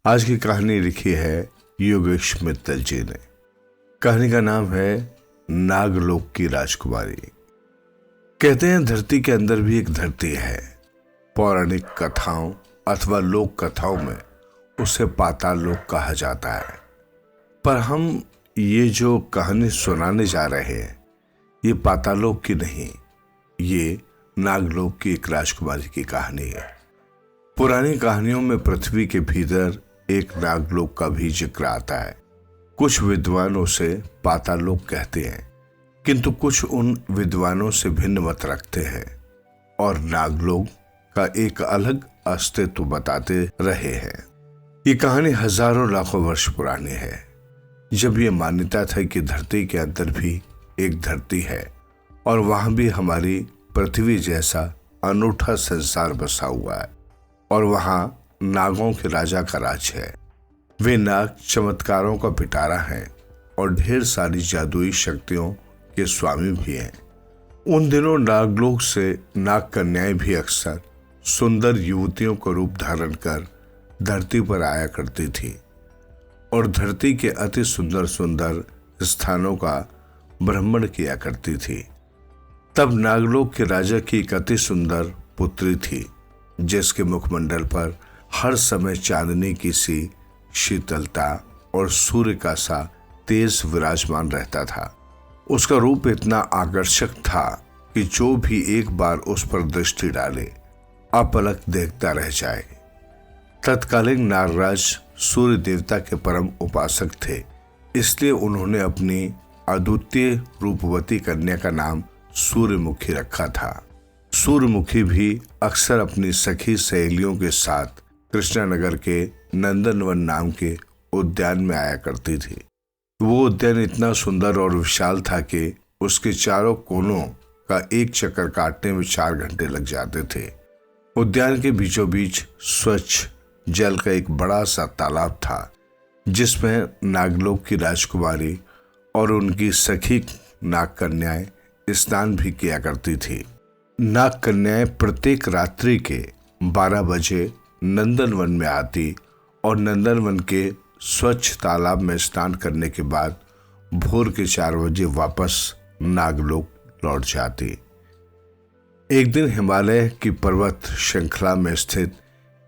आज की कहानी लिखी है योगेश मित्तल जी ने। कहानी का नाम है नागलोक की राजकुमारी। कहते हैं धरती के अंदर भी एक धरती है। पौराणिक कथाओं अथवा लोक कथाओं में उसे पाताल लोक कहा जाता है। पर हम ये जो कहानी सुनाने जा रहे हैं ये पाताल लोक की नहीं, ये नागलोक की एक राजकुमारी की कहानी है। पुरानी कहानियों में पृथ्वी के भीतर एक नागलोक का भी जिक्र आता है। कुछ विद्वान उसे पाताल लोक कहते हैं, किंतु कुछ उन विद्वानों से भिन्न मत रखते हैं और नागलोक का एक अलग अस्तित्व बताते रहे हैं। ये कहानी हजारों लाखों वर्ष पुरानी है, जब ये मान्यता था कि धरती के अंदर भी एक धरती है और वहां भी हमारी पृथ्वी जैसा अनूठा संसार बसा हुआ है और वहां नागों के राजा का राज है। वे नाग चमत्कारों का पिटारा है और ढेर सारी जादुई शक्तियों के स्वामी भी हैं। उन दिनों नागलोक से नाग कन्याएं भी अक्सर सुंदर युवतियों का रूप धारण कर धरती पर आया करती थी और धरती के अति सुंदर सुंदर स्थानों का भ्रमण किया करती थी। तब नागलोक के राजा की एक अति सुंदर पुत्री थी, जिसके मुखमंडल पर हर समय चांदनी की सी शीतलता और सूर्य का सा तेज विराजमान रहता था। उसका रूप इतना आकर्षक था कि जो भी एक बार उस पर दृष्टि डाले अपलक देखता रह जाए। तत्कालीन नागराज सूर्य देवता के परम उपासक थे, इसलिए उन्होंने अपनी अद्वितीय रूपवती कन्या का नाम सूर्यमुखी रखा था। सूर्यमुखी भी अक्सर अपनी सखी सहेलियों के साथ कृष्णानगर के नंदनवन नाम के उद्यान में आया करती थी। वो उद्यान इतना सुंदर और विशाल था कि उसके चारों कोनों का एक चक्कर काटने में 4 घंटे लग जाते थे। उद्यान के बीचों बीच स्वच्छ जल का एक बड़ा सा तालाब था, जिसमें नागलोक की राजकुमारी और उनकी सखी नाग कन्याएं स्नान भी किया करती थी। नाग कन्याएं प्रत्येक रात्रि के 12 बजे नंदनवन में आती और नंदनवन के स्वच्छ तालाब में स्नान करने के बाद भोर के 4 बजे वापस नागलोक लौट जाती। एक दिन हिमालय की पर्वत श्रृंखला में स्थित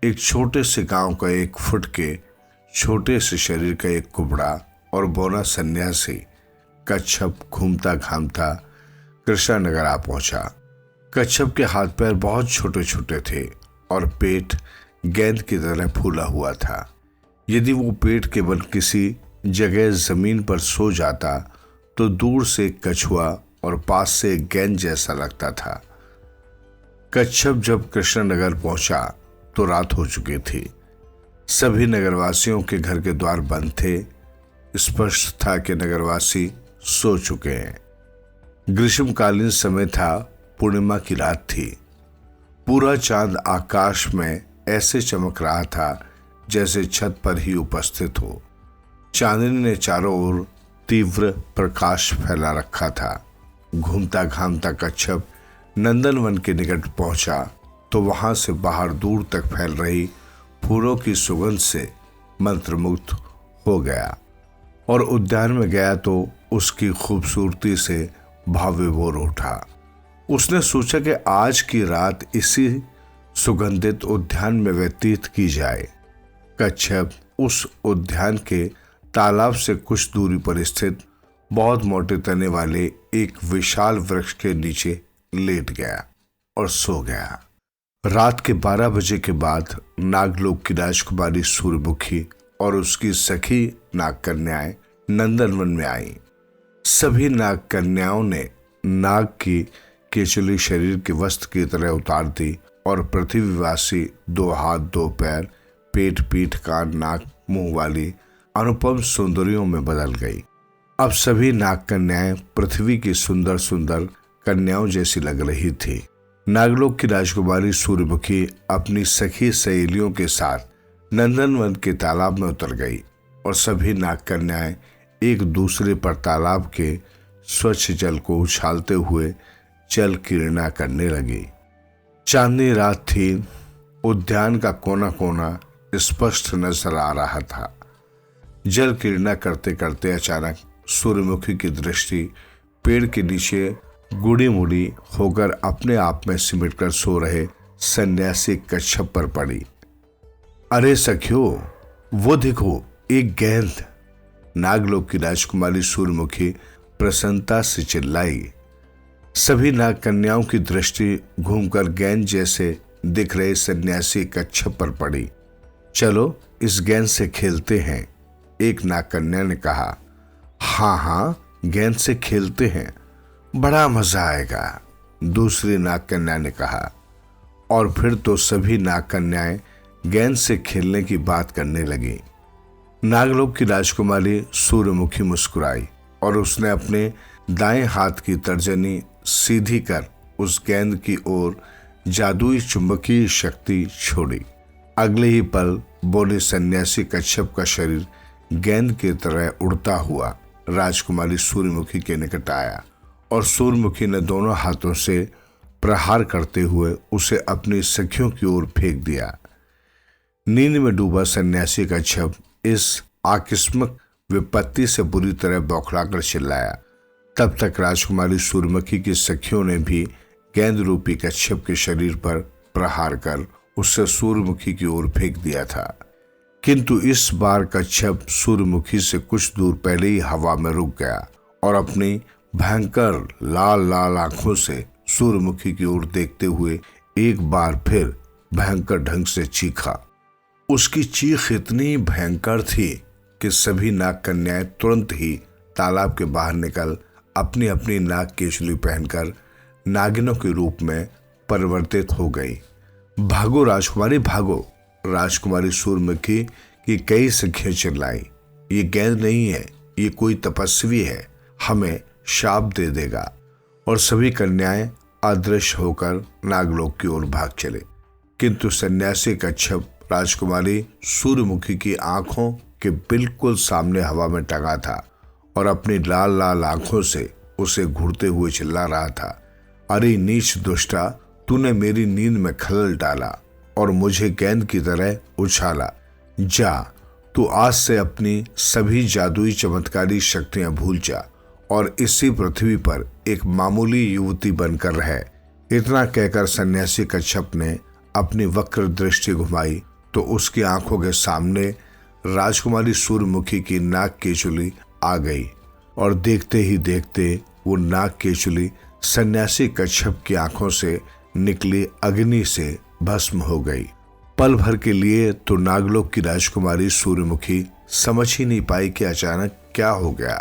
एक छोटे से गांव का 1 फुट के छोटे से शरीर का एक कुबड़ा और बौना सन्यासी कच्छप घूमता घामता कृष्णानगर आ पहुंचा। कच्छप के हाथ पैर बहुत छोटे छोटे थे और पेट गेंद की तरह फूला हुआ था। यदि वो पेट के बल किसी जगह जमीन पर सो जाता तो दूर से एक कछुआ और पास से एक गेंद जैसा लगता था। कच्छप जब कृष्णनगर पहुंचा तो रात हो चुकी थी। सभी नगरवासियों के घर के द्वार बंद थे। स्पष्ट था कि नगरवासी सो चुके हैं। ग्रीष्मकालीन समय था, पूर्णिमा की रात थी। पूरा चांद आकाश में ऐसे चमक रहा था जैसे छत पर ही उपस्थित हो। चांदनी ने चारों ओर तीव्र प्रकाश फैला रखा था। घूमता घामता कच्छप नंदनवन के निकट पहुंचा तो वहां से बाहर दूर तक फैल रही फूलों की सुगंध से मंत्रमुग्ध हो गया और उद्यान में गया तो उसकी खूबसूरती से भाव विभोर उठा। उसने सोचा कि आज की रात इसी सुगंधित उद्यान में व्यतीत की जाए। कच्छप उस उद्यान के तालाब से कुछ दूरी पर स्थित बहुत मोटे तने वाले एक विशाल वृक्ष के नीचे लेट गया और सो गया। रात के 12 बजे के बाद नागलोक की राजकुमारी सूर्यमुखी और उसकी सखी नाग कन्याएं नंदनवन में आईं। सभी नाग कन्याओं ने नाग की केचुली शरीर के वस्त्र की तरह उतार दी और पृथ्वीवासी 2 हाथ 2 पैर, पेट पीठ कान नाक मुंह वाली अनुपम सुंदरियों में बदल गई। अब सभी नाग कन्याएं पृथ्वी की सुंदर सुंदर कन्याओं जैसी लग रही थी। नागलोक की राजकुमारी सूर्यमुखी अपनी सखी सहेलियों के साथ नंदनवन के तालाब में उतर गई और सभी नाग कन्याएं एक दूसरे पर तालाब के स्वच्छ जल को उछालते हुए जल क्रीड़ा करने लगी। चांदनी रात थी। उद्यान का कोना कोना स्पष्ट नजर आ रहा था। जल क्रीड़ा करते करते अचानक सूर्यमुखी की दृष्टि पेड़ के नीचे गुड़ी मुड़ी होकर अपने आप में सिमटकर सो रहे सन्यासी कच्छप पर पड़ी। अरे सखियो, वो देखो, एक गेंद! नागलोक की राजकुमारी सूर्यमुखी प्रसन्नता से चिल्लाई। सभी नाग कन्याओं की दृष्टि घूमकर गेंद जैसे दिख रहे सन्यासी कच्छप पर पड़ी। चलो इस गेंद से खेलते हैं, एक नाग कन्या ने कहा। हाँ हाँ, गेंद से खेलते हैं, बड़ा मजा आएगा, दूसरी नाग कन्या ने कहा। और फिर तो सभी नाग कन्याएं गेंद से खेलने की बात करने लगी। नागलोक की राजकुमारी सूर्यमुखी मुस्कुराई और उसने अपने दाएं हाथ की तर्जनी सीधी कर उस गेंद की ओर जादुई चुंबकीय शक्ति छोड़ी। अगले ही पल बोले सन्यासी कच्छप का शरीर गेंद की तरह उड़ता हुआ राजकुमारी सूर्यमुखी के निकट आया और सूर्यमुखी ने दोनों हाथों से प्रहार करते हुए उसे अपनी सखियों की ओर फेंक दिया। नींद में डूबा सन्यासी कच्छप इस आकस्मिक विपत्ति से बुरी तरह बौखलाकर चिल्लाया। तब तक राजकुमारी सूर्यमुखी की सखियों ने भी गेंद रूपी कच्छप के शरीर पर प्रहार कर उससे सूर्यमुखी की ओर फेंक दिया था। किंतु इस बार कच्छप सूर्यमुखी से कुछ दूर पहले ही हवा में रुक गया और अपनी भयंकर लाल लाल आंखों से सूर्यमुखी की ओर देखते हुए एक बार फिर भयंकर ढंग से चीखा। उसकी चीख इतनी भयंकर थी कि सभी नाग कन्याएं तुरंत ही तालाब के बाहर निकल अपनी अपनी नाग केशली पहनकर नागिनों के रूप में परिवर्तित हो गई। भागो राजकुमारी भागो! राजकुमारी सूर्यमुखी की कई सखियां चिल्लाई। ये गेंद नहीं है, ये कोई तपस्वी है, हमें शाप दे देगा। और सभी कन्याएं अदृश्य होकर नागलोक की ओर भाग चले। किंतु सन्यासी कच्छप राजकुमारी सूर्यमुखी की आंखों के बिल्कुल सामने हवा में टंगा था और अपनी लाल लाल आंखों से उसे घूरते हुए चिल्ला रहा था। अरे नीच दुष्टा, तूने मेरी नींद में खलल डाला और मुझे गेंद की तरह उछाला। जा, तू आज से अपनी सभी जादुई चमत्कारी शक्तियां भूल जा और इसी पृथ्वी पर एक मामूली युवती बनकर रहे। इतना कहकर सन्यासी कच्छप ने अपनी वक्र दृष्टि घुमाई तो उसकी आंखों के सामने राजकुमारी सूर्यमुखी की नाग केशुली आ गई और देखते ही देखते वो नाग केशुली सन्यासी कच्छप की आंखों से निकली अग्नि से भस्म हो गई। पल भर के लिए तो नागलोक की राजकुमारी सूर्यमुखी समझ ही नहीं पाई कि अचानक क्या हो गया,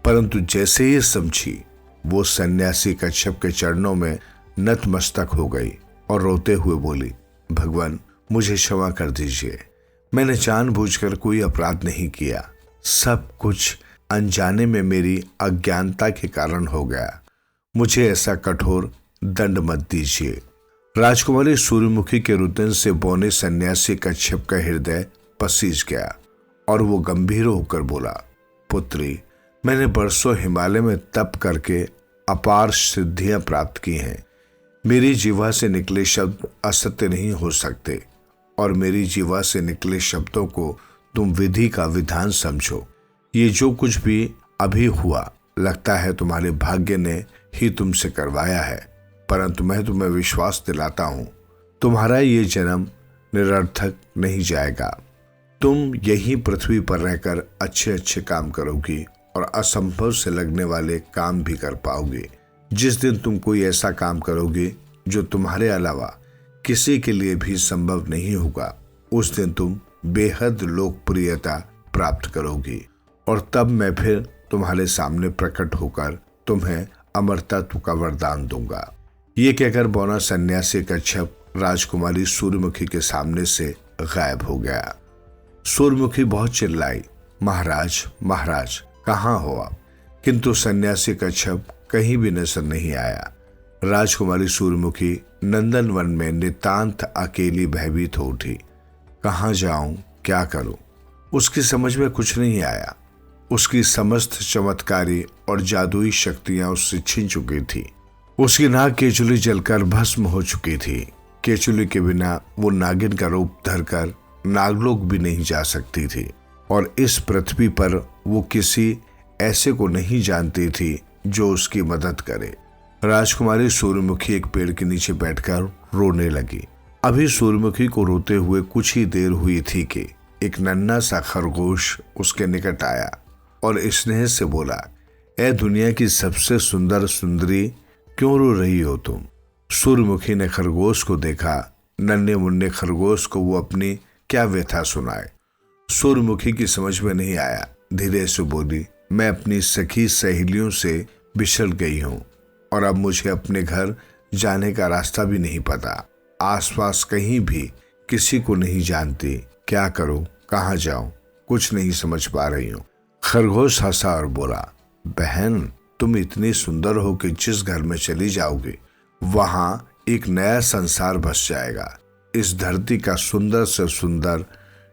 परंतु जैसे ही समझी वो सन्यासी कच्छप के चरणों में नतमस्तक हो गई और रोते हुए बोली, भगवान मुझे क्षमा कर दीजिए, मैंने जानबूझकर कोई अपराध नहीं किया, सब कुछ अनजाने में मेरी अज्ञानता के कारण हो गया, मुझे ऐसा कठोर दंड मत दीजिए। राजकुमारी सूर्यमुखी के रुदन से बौने सन्यासी कच्छप का हृदय पसीज गया और वो गंभीर होकर बोला, पुत्री, मैंने बरसों हिमालय में तप करके अपार सिद्धियां प्राप्त की हैं। मेरी जीवा से निकले शब्द असत्य नहीं हो सकते और मेरी जीवा से निकले शब्दों को तुम विधि का विधान समझो। ये जो कुछ भी अभी हुआ लगता है तुम्हारे भाग्य ने ही तुमसे करवाया है, परंतु मैं तुम्हें विश्वास दिलाता हूं, तुम्हारा ये जन्म निरर्थक नहीं जाएगा। तुम यही पृथ्वी पर रहकर अच्छे अच्छे काम करोगी और असंभव से लगने वाले काम भी कर पाओगी। जिस दिन तुम कोई ऐसा काम करोगी जो तुम्हारे अलावा किसी के लिए भी संभव नहीं होगा, उस दिन तुम बेहद लोकप्रियता प्राप्त करोगी और तब मैं फिर तुम्हारे सामने प्रकट होकर तुम्हें अमरतत्व का वरदान दूंगा। ये कहकर बौना सन्यासी कच्छप राजकुमारी सूर्यमुखी के सामने से गायब हो गया। सूर्यमुखी बहुत चिल्लाई, महाराज महाराज कहाँ हो आप? किंतु सन्यासी कच्छप कहीं भी नजर नहीं आया। राजकुमारी सूर्यमुखी नंदनवन में नितांत अकेली भयभीत हो उठी। कहाँ जाऊं, क्या करूं? उसकी समझ में कुछ नहीं आया। उसकी समस्त चमत्कारी और जादुई शक्तियां उससे छिन चुकी थी। उसकी नाग केचुली जलकर भस्म हो चुकी थी। केचुली के बिना वो नागिन का रूप धरकर नागलोक भी नहीं जा सकती थी और इस पृथ्वी पर वो किसी ऐसे को नहीं जानती थी जो उसकी मदद करे। राजकुमारी सूर्यमुखी एक पेड़ के नीचे बैठकर रोने लगी। अभी सूर्यमुखी को रोते हुए कुछ ही देर हुई थी कि एक नन्हा सा खरगोश उसके निकट आया और स्नेह से बोला, ए दुनिया की सबसे सुंदर सुंदरी, क्यों रो रही हो तुम? सूर्यमुखी ने खरगोश को देखा। नन्हे मुन्ने खरगोश को वो अपनी क्या व्यथा सुनाए। सूर्यमुखी की समझ में नहीं आया। धीरे से बोली, मैं अपनी सखी सहेलियों से बिछड़ गई हूँ और अब मुझे अपने घर जाने का रास्ता भी नहीं पता। आसपास कहीं भी किसी को नहीं जानती। क्या करूं, कहाँ जाऊं, कुछ नहीं समझ पा रही हूँ। खरगोश हंसा और बोला, बहन, तुम इतनी सुंदर हो कि जिस घर में चली जाओगी वहां एक नया संसार बस जाएगा। इस धरती का सुंदर से सुंदर,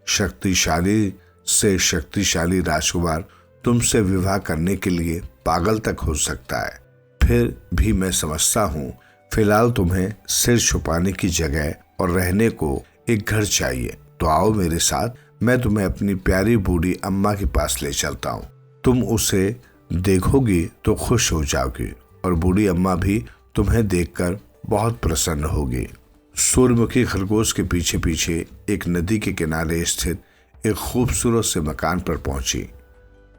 शक्तिशाली से शक्तिशाली राजकुमार तुमसे विवाह करने के लिए पागल तक हो सकता है। फिर भी मैं समझता हूँ फिलहाल तुम्हें सिर छुपाने की जगह और रहने को एक घर चाहिए। तो आओ मेरे साथ, मैं तुम्हें अपनी प्यारी बूढ़ी अम्मा के पास ले चलता हूँ। तुम उसे देखोगी तो खुश हो जाओगी और बूढ़ी अम्मा भी तुम्हें देखकर बहुत प्रसन्न होगी। सूर्यमुखी खरगोश के पीछे पीछे एक नदी के किनारे स्थित एक खूबसूरत से मकान पर पहुंची।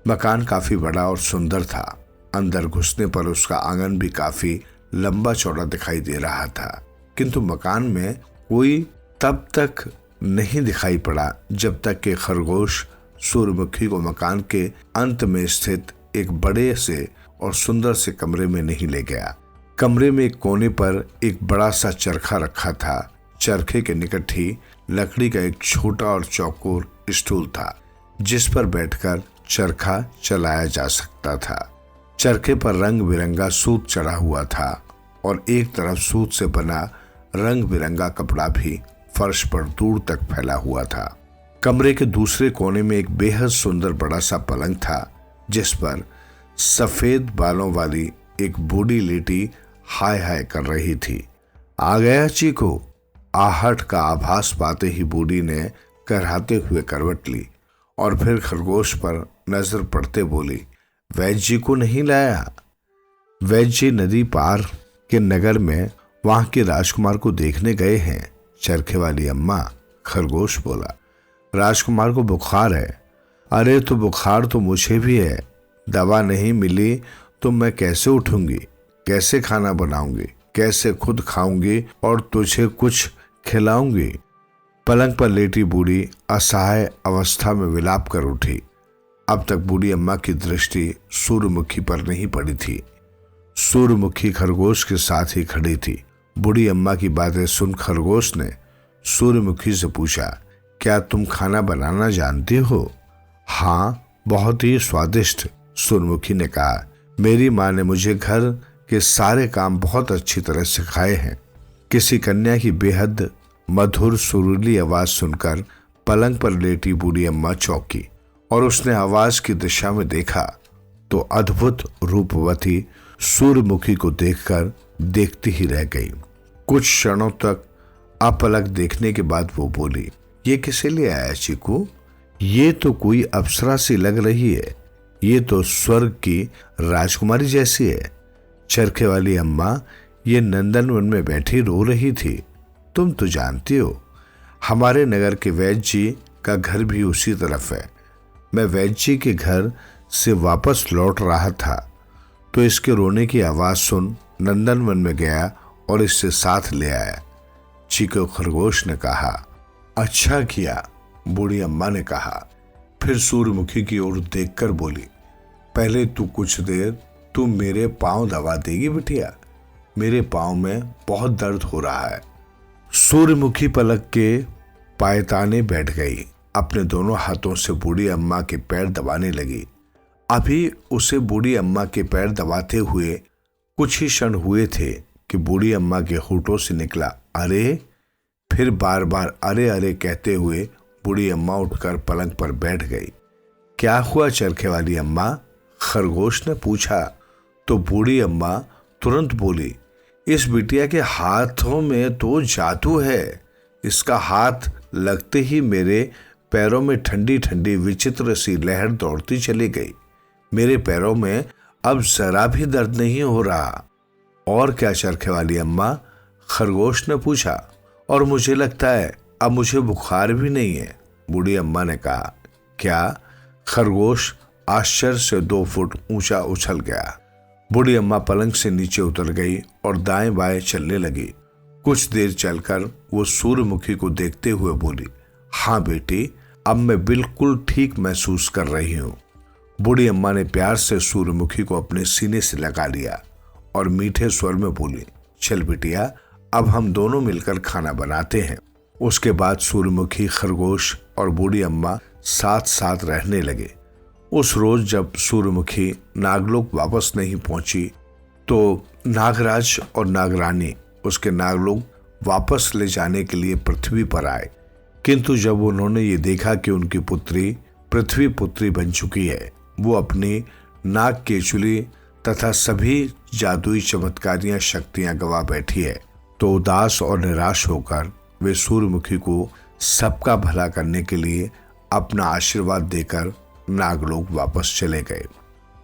मकान काफी बड़ा और सुंदर था। अंदर घुसने पर उसका आंगन भी काफी लंबा चौड़ा दिखाई दे रहा था, किंतु मकान में कोई तब तक नहीं दिखाई पड़ा जब तक कि खरगोश सूर्यमुखी को मकान के अंत में स्थित एक बड़े से और सुंदर से कमरे में नहीं ले गया। कमरे में एक कोने पर एक बड़ा सा चरखा रखा था। चरखे के निकट ही लकड़ी का एक छोटा और चौकोर स्टूल था जिस पर बैठकर चरखा चलाया जा सकता था। चरखे पर रंग बिरंगा सूत चढ़ा हुआ था और एक तरफ सूत से बना रंग बिरंगा कपड़ा भी फर्श पर दूर तक फैला हुआ था। कमरे के दूसरे कोने में एक बेहद सुंदर बड़ा सा पलंग था जिस पर सफेद बालों वाली एक बूढ़ी लेटी हाय हाय कर रही थी। आ गया चीकू, आहट का आभास पाते ही बूढ़ी ने कराहते हुए करवट ली और फिर खरगोश पर नजर पड़ते बोली, वैद्य जी को नहीं लाया? वैद्य जी नदी पार के नगर में वहां के राजकुमार को देखने गए हैं। चरखे वाली अम्मा। खरगोश बोला, राजकुमार को बुखार है। अरे तो बुखार तो मुझे भी है। दवा नहीं मिली तो मैं कैसे उठूंगी, कैसे खाना बनाऊंगी, कैसे खुद खाऊंगी और तुझे कुछ खिलाऊंगी। पलंग पर लेटी बूढ़ी असहाय अवस्था में विलाप कर उठी। अब तक बूढ़ी अम्मा की दृष्टि सूर्यमुखी पर नहीं पड़ी थी। सूर्यमुखी खरगोश के साथ ही खड़ी थी। बूढ़ी अम्मा की बातें सुन खरगोश ने सूर्यमुखी से पूछा, क्या तुम खाना बनाना जानती हो? हाँ, बहुत ही स्वादिष्ट, सूर्यमुखी ने कहा। मेरी माँ ने मुझे घर के सारे काम बहुत अच्छी तरह सिखाए हैं। किसी कन्या की बेहद मधुर सुरीली आवाज सुनकर पलंग पर लेटी बूढ़ी अम्मा चौंकी और उसने आवाज की दिशा में देखा तो अद्भुत रूपवती सूर्यमुखी को देखकर देखती ही रह गई। कुछ क्षणों तक अपलक देखने के बाद वो बोली, ये किसे ले आया चीकू? ये तो कोई अप्सरा सी लग रही है। ये तो स्वर्ग की राजकुमारी जैसी है। चरखे वाली अम्मा ये नंदनवन में बैठी रो रही थी। तुम तो जानती हो हमारे नगर के वैद्य जी का घर भी उसी तरफ है। मैं वैद्य जी के घर से वापस लौट रहा था तो इसके रोने की आवाज सुन नंदनवन में गया और इससे साथ ले आया। चीकू खरगोश ने कहा। अच्छा किया, बूढ़ी अम्मा ने कहा। फिर सूर्यमुखी की ओर देखकर बोली, पहले तू कुछ देर तू मेरे पांव दबा देगी बिटिया? मेरे पांव में बहुत दर्द हो रहा है। सूर्यमुखी पलक के पायताने बैठ गई। अपने दोनों हाथों से बूढ़ी अम्मा के पैर दबाने लगी। अभी उसे बूढ़ी अम्मा के पैर दबाते हुए कुछ ही क्षण हुए थे कि बूढ़ी अम्मा के होठों से निकला अरे। फिर बार बार अरे अरे कहते हुए बूढ़ी अम्मा उठकर पलंग पर बैठ गई। क्या हुआ चरखे वाली अम्मा? खरगोश ने पूछा तो बूढ़ी अम्मा तुरंत बोली, इस बिटिया के हाथों में तो जादू है। इसका हाथ लगते ही मेरे पैरों में ठंडी ठंडी विचित्र सी लहर दौड़ती चली गई। मेरे पैरों में अब जरा भी दर्द नहीं हो रहा। और क्या चरखे वाली अम्मा? खरगोश ने पूछा। और मुझे लगता है अब मुझे बुखार भी नहीं है, बूढ़ी अम्मा ने कहा। क्या? खरगोश आश्चर्य से 2 फुट ऊंचा उछल गया। बूढ़ी अम्मा पलंग से नीचे उतर गई और दाएं बाएं चलने लगी। कुछ देर चलकर वो सूर्यमुखी को देखते हुए बोली, हाँ बेटी, अब मैं बिल्कुल ठीक महसूस कर रही हूँ। बूढ़ी अम्मा ने प्यार से सूर्यमुखी को अपने सीने से लगा लिया और मीठे स्वर में बोली, चल बिटिया, अब हम दोनों मिलकर खाना बनाते हैं। उसके बाद सूर्यमुखी, खरगोश और बूढ़ी अम्मा साथ साथ रहने लगे। उस रोज जब सूर्यमुखी नागलोक वापस नहीं पहुंची तो नागराज और नागरानी उसके नागलोक वापस ले जाने के लिए पृथ्वी पर आए। किंतु जब उन्होंने ये देखा कि उनकी पुत्री पृथ्वी पुत्री बन चुकी है, वो अपनी नाग केचुली तथा सभी जादुई चमत्कारियां शक्तियां गवा बैठी है, तो उदास और निराश होकर वे सूर्यमुखी को सबका भला करने के लिए अपना आशीर्वाद देकर नागलोक वापस चले गए।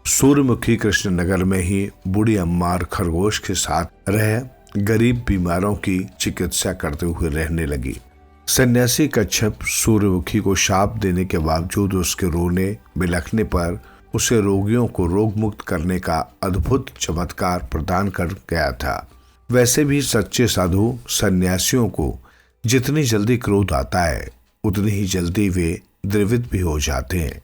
सूर्यमुखी कृष्णनगर में ही बूढ़ी अम्मा और खरगोश के साथ रह गरीब बीमारों की चिकित्सा करते हुए रहने लगी। सन्यासी कच्छप सूर्यमुखी को शाप देने के बावजूद उसके रोने बिलखने पर उसे रोगियों को रोग मुक्त करने का अद्भुत चमत्कार प्रदान कर गया था। वैसे भी सच्चे साधु सन्यासियों को जितनी जल्दी क्रोध आता है उतनी ही जल्दी वे द्रवित भी हो जाते हैं।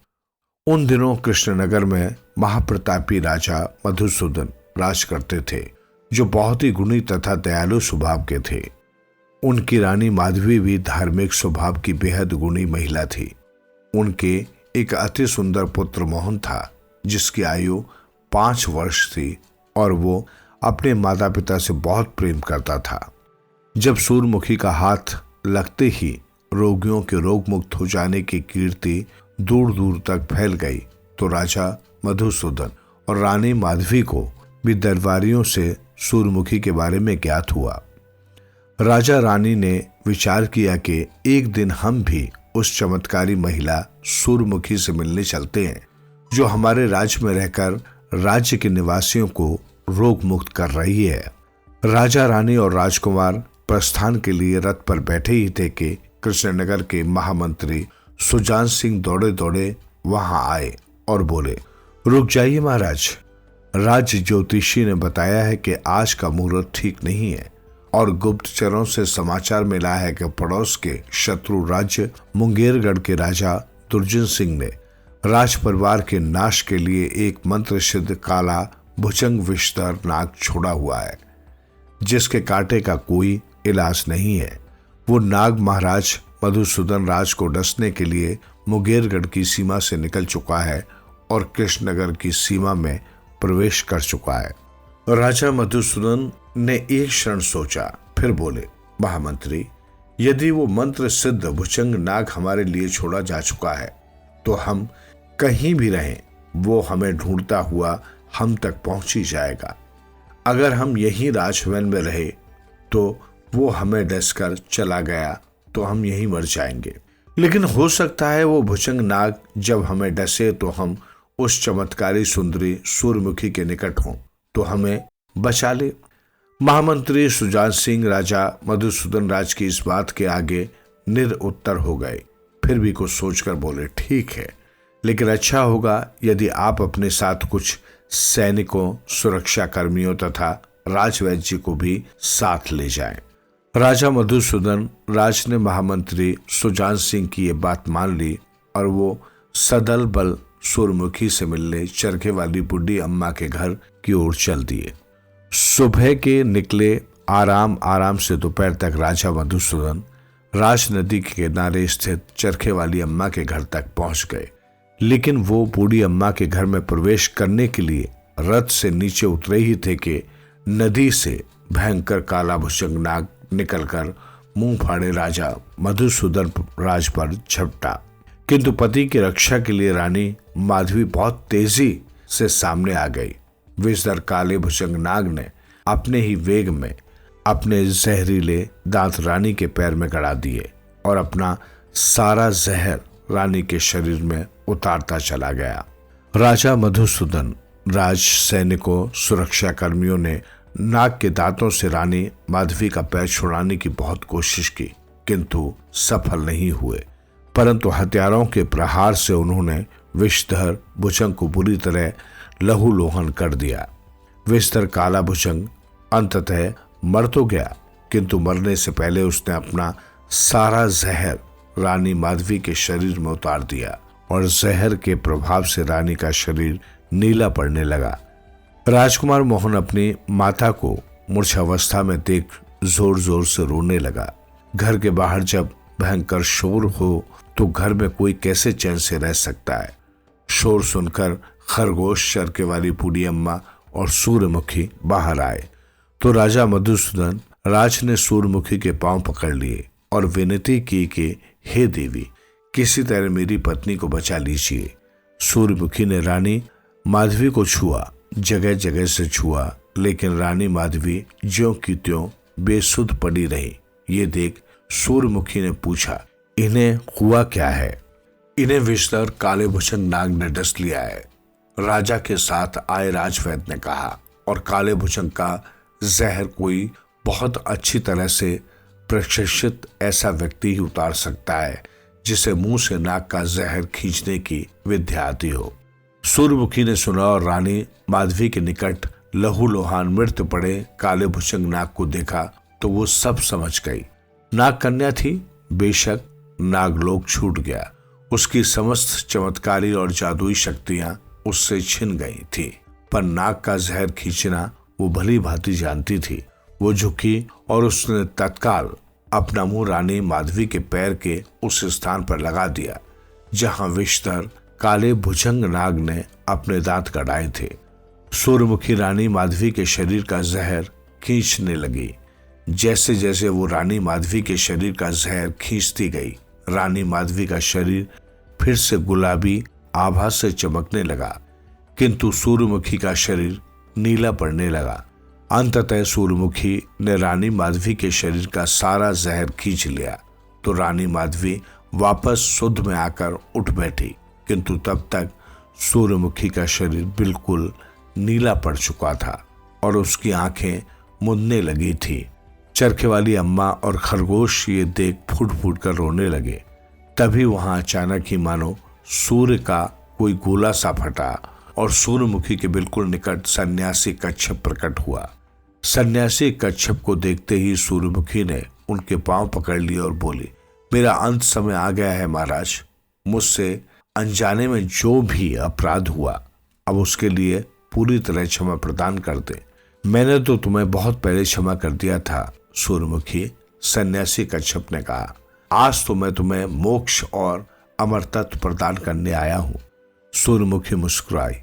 उन दिनों कृष्णनगर में महाप्रतापी राजा मधुसूदन राज करते थे, जो बहुत ही गुणी तथा दयालु स्वभाव के थे। उनकी रानी माधवी भी धार्मिक स्वभाव की बेहद गुणी महिला थी। उनके एक अति सुंदर पुत्र मोहन था, जिसकी आयु 5 वर्ष थी और वो अपने माता पिता से बहुत प्रेम करता था। जब सूर्यमुखी का हाथ लगते ही रोगियों के रोग मुक्त हो जाने की कीर्ति दूर दूर तक फैल गई, तो राजा मधुसूदन और रानी माधवी को भी दरबारियों से सूर्यमुखी के बारे में ज्ञात हुआ। राजा रानी ने विचार किया कि एक दिन हम भी उस चमत्कारी महिला सूर्यमुखी से मिलने चलते हैं, जो हमारे राज्य में रहकर राज्य के निवासियों को रोग मुक्त कर रही है। राजा रानी और राजकुमार प्रस्थान के लिए रथ पर बैठे ही थे कि कृष्णनगर के महामंत्री सुजान सिंह दौड़े दौड़े वहां आए और बोले, रुक जाइए महाराज, राज्य ज्योतिषी ने बताया है कि आज का मुहूर्त ठीक नहीं है और गुप्तचरों से समाचार मिला है कि पड़ोस के शत्रु राज्य मुंगेरगढ़ के राजा दुर्जन सिंह ने राज परिवार के नाश के लिए एक मंत्र सिद्ध काला भुजंग विषधर नाग छोड़ा हुआ है, जिसके कांटे का कोई इलाज नहीं है। वो नाग महाराज मधुसूदन राज को डसने के लिए मुंगेरगढ़ की सीमा से निकल चुका है और कृष्णनगर की सीमा में प्रवेश कर चुका है। राजा मधुसूदन ने एक क्षण सोचा, फिर बोले, महामंत्री, यदि वो मंत्र सिद्ध भुजंग नाग हमारे लिए छोड़ा जा चुका है तो हम कहीं भी रहें वो हमें ढूंढता हुआ हम तक पहुंच ही जाएगा। अगर हम यहीं राजभवन में रहे तो वो हमें डसकर चला गया तो हम यहीं मर जाएंगे, लेकिन हो सकता है वो भुजंग नाग जब हमें डसे तो हम उस चमत्कारी सुंदरी सूर्यमुखी के निकट हों तो हमें बचा ले। महामंत्री सुजान सिंह राजा मधुसूदन राज की इस बात के आगे निरुत्तर हो गए। फिर भी कुछ सोचकर बोले, ठीक है, लेकिन अच्छा होगा यदि आप अपने साथ कुछ सैनिकों, सुरक्षा कर्मियों तथा राजवैद्य को भी साथ ले जाएं। राजा मधुसूदन राज ने महामंत्री सुजान सिंह की ये बात मान ली और वो सदल बल सूर्यमुखी से मिलने चरखे वाली बुढ़ी अम्मा के घर की ओर चल दिए। सुबह के निकले आराम आराम से दोपहर तक राजा मधुसूदन राज नदी के किनारे स्थित चरखे वाली अम्मा के घर तक पहुंच गए, लेकिन वो बूढ़ी अम्मा के घर में प्रवेश करने के लिए रथ से नीचे उतरे ही थे कि नदी से भयंकर काला भुजंग नाग निकलकर मुंह फाड़े राजा मधुसूदन राज पर झपटा। किंतु पति की रक्षा के लिए रानी माधवी बहुत तेजी से सामने आ गई। विषधर काले भुजंग नाग ने अपने ही वेग में अपने जहरीले दांत रानी के पैर में गड़ा दिए और अपना सारा जहर रानी के शरीर में उतारता चला गया। राजा मधुसूदन, राज सैनिकों, सुरक्षा कर्मियों ने नाग के दांतों से रानी माधवी का पैर छुड़ाने की बहुत कोशिश की, किंतु सफल नहीं हुए। परंतु हथियारों के प्रहार से उन्होंने विषधर भुजंग को बुरी तरह लहूलुहान कर दिया। विषधर काला भुजंग अंततः मर तो गया, किंतु मरने से पहले उसने अपना सारा जहर रानी माधवी के शरीर में उतार दिया और जहर के प्रभाव से रानी का शरीर नीला पड़ने लगा। राजकुमार मोहन अपनी माता को मूर्छावस्था में देख जोर जोर से रोने लगा। घर के बाहर जब भयंकर शोर हो तो घर में कोई कैसे चैन से रह सकता है। शोर सुनकर खरगोश, चरखे वाली बूढ़ी अम्मा और सूर्यमुखी बाहर आए तो राजा मधुसूदन राज ने सूर्यमुखी के पांव पकड़ लिए और विनती की कि हे देवी, किसी तरह मेरी पत्नी को बचा लीजिए। सूर्यमुखी ने रानी माधवी को छुआ, जगह जगह से छुआ, लेकिन रानी माधवी ज्यों की त्यों बेसुध पड़ी रही। ये देख सूर्यमुखी ने पूछा, इन्हें हुआ क्या है? इन्हें विषधर काले भुजंग नाग ने डस लिया है, राजा के साथ आए राजवैद्य ने कहा। और काले भुजंग का जहर कोई बहुत अच्छी तरह से प्रशिक्षित ऐसा व्यक्ति ही उतार सकता है जिसे मुंह से नाग का जहर खींचने की विद्या आती हो। सूर्यमुखी ने सुना और रानी माधवी के निकट लहूलुहान मृत्यु पड़े काले भुजंग नाग को देखा तो वो सब समझ गई। नाग कन्या थी, बेशक नागलोक छूट गया, उसकी समस्त चमत्कारी और जादुई शक्तियां उससे छिन गई थी, पर नाग का जहर खींचना वो भली भांति जानती थी। वो झुकी और उसने तत्काल अपना मुंह रानी माधवी के पैर के उस स्थान पर लगा दिया जहां विषधर काले भुजंग नाग ने अपने दांत कटाए थे। सूर्यमुखी रानी माधवी के शरीर का जहर खींचने लगी। जैसे जैसे वो रानी माधवी के शरीर का जहर खींचती गई, रानी माधवी का शरीर फिर से गुलाबी आभा से चमकने लगा, किंतु सूर्यमुखी का शरीर नीला पड़ने लगा। अंततः सूर्यमुखी ने रानी माधवी के शरीर का सारा जहर खींच लिया तो रानी माधवी वापस शुद्ध में आकर उठ बैठी, किंतु तब तक सूर्यमुखी का शरीर बिल्कुल नीला पड़ चुका था और उसकी आंखें मुंदने लगी थी। चरखे वाली अम्मा और खरगोश ये देख फूट फूट कर रोने लगे। तभी वहां अचानक ही मानो सूर्य का कोई गोला सा फटा और सूर्यमुखी के बिल्कुल निकट सन्यासी कच्छप प्रकट हुआ। सन्यासी कच्छप को देखते ही सूर्यमुखी ने उनके पांव पकड़ लिए और बोली, मेरा अंत समय आ गया है महाराज, मुझसे अनजाने में जो भी अपराध हुआ अब उसके लिए पूरी तरह क्षमा प्रदान कर दे। मैंने तो तुम्हें बहुत पहले क्षमा कर दिया था सूर्यमुखी, सन्यासी कच्छप ने कहा। आज तो मैं तुम्हें मोक्ष और अमर तत्व प्रदान करने आया हूं। सूर्यमुखी मुस्कुराई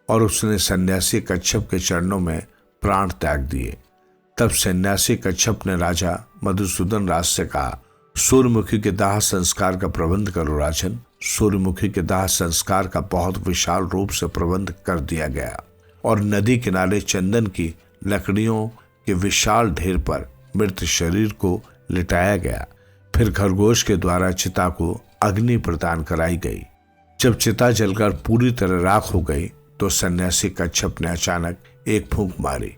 और उसने सन्यासी कच्छप के चरणों में प्राण त्याग दिए। तब सन्यासी कच्छप ने राजा मधुसूदन राज से कहा, सूर्यमुखी के दाह संस्कार का प्रबंध करो राजन। सूर्यमुखी के दाह संस्कार का बहुत विशाल रूप से प्रबंध कर दिया गया और नदी किनारे चंदन की लकड़ियों के विशाल ढेर पर मृत शरीर को लिटाया गया। फिर खरगोश के द्वारा चिता को अग्नि प्रदान कराई गई। जब चिता जलकर पूरी तरह राख हो गई तो सन्यासी कच्छप ने अचानक एक फूंक मारी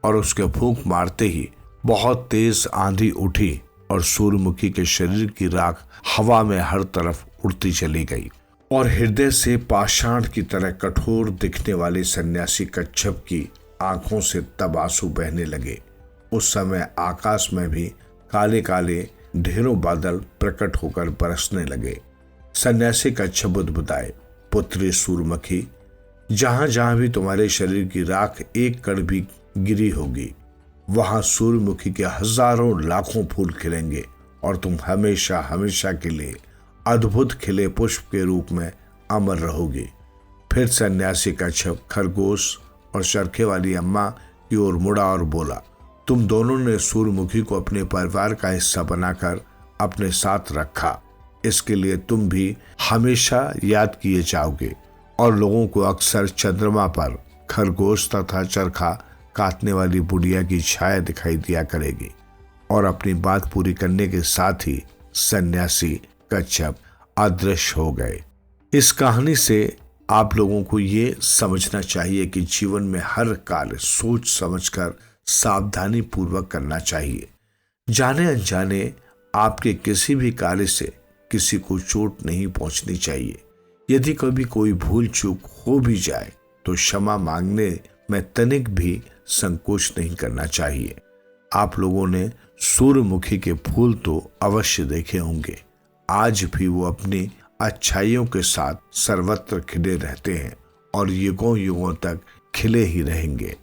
और उसके फूंक मारते ही बहुत तेज आंधी उठी और सूर्यमुखी के शरीर की राख हवा में हर तरफ उड़ती चली गई और हृदय से पाषाण की तरह कठोर दिखने वाले सन्यासी कच्छप की आंखों से तब आंसू बहने लगे। उस समय आकाश में भी काले काले ढेरों बादल प्रकट होकर बरसने लगे। सन्यासी कच्छप बुदबुदाए, पुत्री सूर्यमुखी, जहां जहां भी तुम्हारे शरीर की राख एक कण भी गिरी होगी वहां सूर्यमुखी के हजारों लाखों फूल खिलेंगे और तुम हमेशा हमेशा के लिए अद्भुत खिले पुष्प के रूप में अमर रहोगी। फिर सन्यासी कच्छप खरगोश और चरखे वाली अम्मा की ओर मुड़ा और बोला, तुम दोनों ने सूर्यमुखी को अपने परिवार का हिस्सा बनाकर अपने साथ रखा, इसके लिए तुम भी हमेशा याद किए जाओगे और लोगों को अक्सर चंद्रमा पर खरगोश तथा चरखा काटने वाली बुढ़िया की छाया दिखाई दिया करेगी और अपनी बात पूरी करने के साथ ही सन्यासी कच्छप अदृश्य हो गए। इस कहानी से आप लोगों को ये समझना चाहिए कि जीवन में हर कार्य सोच समझकर सावधानी पूर्वक करना चाहिए। जाने अनजाने आपके किसी भी कार्य से किसी को चोट नहीं पहुंचनी चाहिए। यदि कभी कोई भूल चूक हो भी जाए तो क्षमा मांगने में तनिक भी संकोच नहीं करना चाहिए। आप लोगों ने सूर्यमुखी के फूल तो अवश्य देखे होंगे। आज भी वो अपनी अच्छाइयों के साथ सर्वत्र खिले रहते हैं और युगों युगों तक खिले ही रहेंगे।